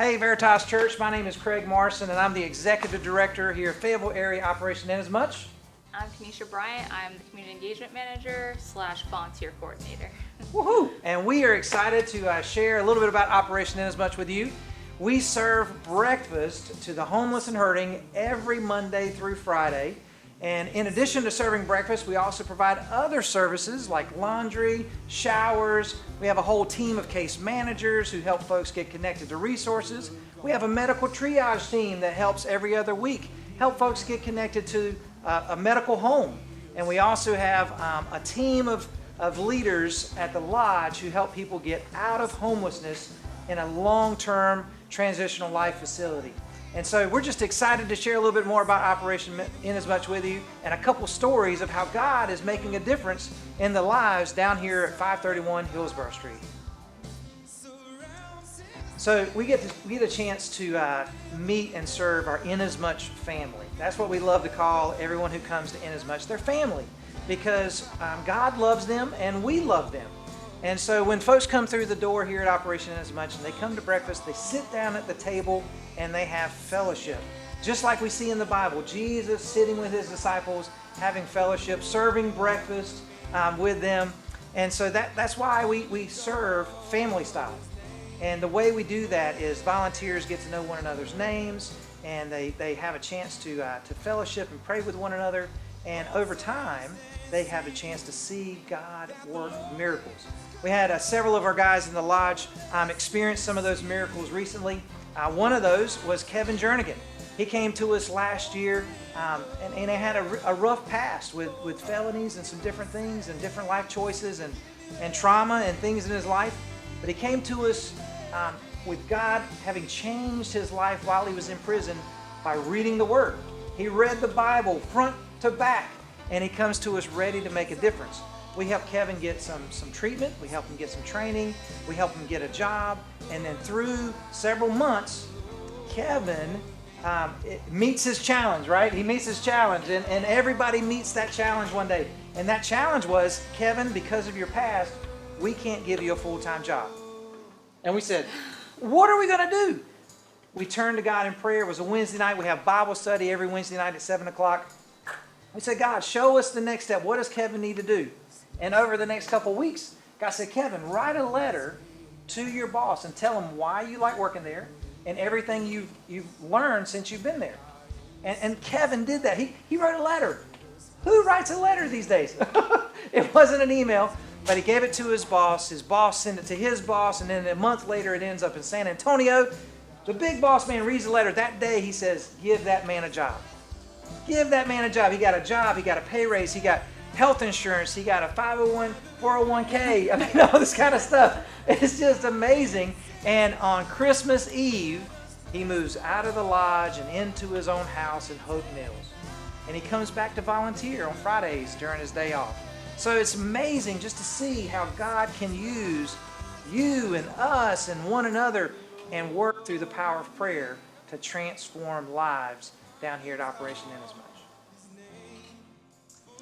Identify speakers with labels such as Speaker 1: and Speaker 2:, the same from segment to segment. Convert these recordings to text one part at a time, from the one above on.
Speaker 1: Hey Veritas Church, my name is Craig Morrison and I'm the Executive Director here at Fayetteville Area Operation Inasmuch.
Speaker 2: I'm Kenesha Bryant. I'm the Community Engagement Manager / Volunteer Coordinator.
Speaker 1: Woohoo! And we are excited to share a little bit about Operation Inasmuch with you. We serve breakfast to the homeless and hurting every Monday through Friday. And in addition to serving breakfast, we also provide other services like laundry, showers. We have a whole team of case managers who help folks get connected to resources. We have a medical triage team that helps every other week help folks get connected to a medical home. And we also have a team of leaders at the lodge who help people get out of homelessness in a long-term transitional life facility. And so we're just excited to share a little bit more about Operation Inasmuch with you and a couple stories of how God is making a difference in the lives down here at 531 Hillsborough Street. So we get a chance to meet and serve our Inasmuch family. That's what we love to call everyone who comes to Inasmuch. They're family because God loves them and we love them. And so when folks come through the door here at Operation Inasmuch and they come to breakfast, they sit down at the table and they have fellowship. Just like we see in the Bible, Jesus sitting with his disciples, having fellowship, serving breakfast with them. And so that's why we serve family style. And the way we do that is volunteers get to know one another's names and they have a chance to fellowship and pray with one another. And over time, they have a chance to see God work miracles. We had several of our guys in the lodge experience some of those miracles recently. One of those was Kevin Jernigan. He came to us last year and he had a rough past with felonies and some different things and different life choices and trauma and things in his life. But he came to us with God having changed his life while he was in prison by reading the Word. He read the Bible front to back and he comes to us ready to make a difference. We help Kevin get some treatment, we help him get some training, we help him get a job, and then through several months, Kevin meets his challenge, right? He meets his challenge, and everybody meets that challenge one day. And that challenge was, Kevin, because of your past, we can't give you a full-time job. And we said, what are we going to do? We turned to God in prayer. It was a Wednesday night. We have Bible study every Wednesday night at 7 o'clock. We said, God, show us the next step. What does Kevin need to do? And over the next couple of weeks, God said, Kevin, write a letter to your boss and tell him why you like working there and everything you've learned since you've been there. And Kevin did that. He wrote a letter. Who writes a letter these days? It wasn't an email, but he gave it to his boss. His boss sent it to his boss, and then a month later it ends up in San Antonio. The big boss man reads the letter. That day he says, give that man a job. Give that man a job. He got a job. He got a pay raise. He got health insurance. He got a 501, 401k. I mean, all this kind of stuff. It's just amazing. And on Christmas Eve, he moves out of the lodge and into his own house in Hope Mills. And he comes back to volunteer on Fridays during his day off. So it's amazing just to see how God can use you and us and one another and work through the power of prayer to transform lives down here at Operation Inasmuch.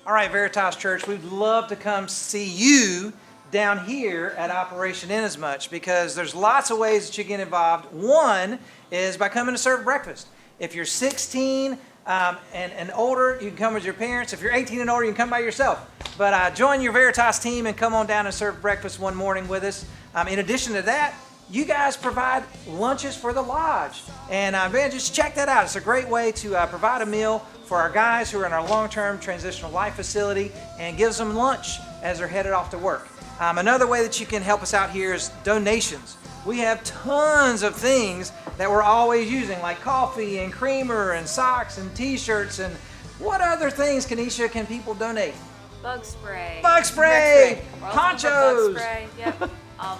Speaker 1: All right, Veritas Church, we'd love to come see you down here at Operation Inasmuch because there's lots of ways that you get involved. One is by coming to serve breakfast. If you're 16 and older, you can come with your parents. If you're 18 and older, you can come by yourself. But join your Veritas team and come on down and serve breakfast one morning with us. In addition to that, you guys provide lunches for the lodge. And man, just check that out. It's a great way to provide a meal for our guys who are in our long-term transitional life facility and gives them lunch as they're headed off to work. Another way that you can help us out here is donations. We have tons of things that we're always using, like coffee and creamer and socks and t-shirts. And what other things, Kenesha, can people donate?
Speaker 2: Bug spray.
Speaker 1: Bug spray! Ponchos!
Speaker 2: Bug spray, yep.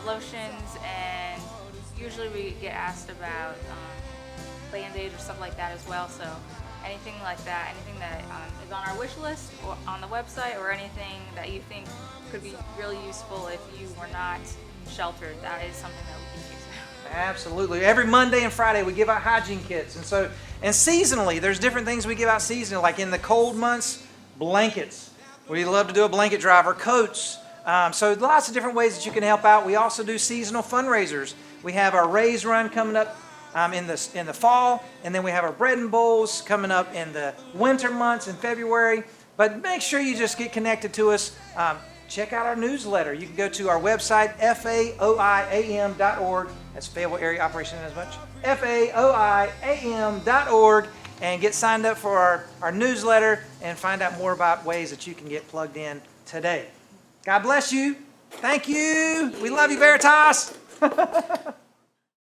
Speaker 2: Lotions, and usually we get asked about Band-Aids or stuff like that as well. So anything like that, anything that is on our wish list or on the website, or anything that you think could be really useful if you were not sheltered, that is something that we can use.
Speaker 1: Absolutely. Every Monday and Friday we give out hygiene kits. And seasonally, there's different things we give out seasonally, like in the cold months, blankets. We love to do a blanket drive, or coats. So lots of different ways that you can help out. We also do seasonal fundraisers. We have our Raise Run coming up in the fall, and then we have our bread and bowls coming up in the winter months in February. But make sure you just get connected to us. Check out our newsletter. You can go to our website, faoiam.org. That's Fayetteville Area Operation Inasmuch. faoiam.org, and get signed up for our newsletter and find out more about ways that you can get plugged in today. God bless you. Thank you. We love you, Veritas.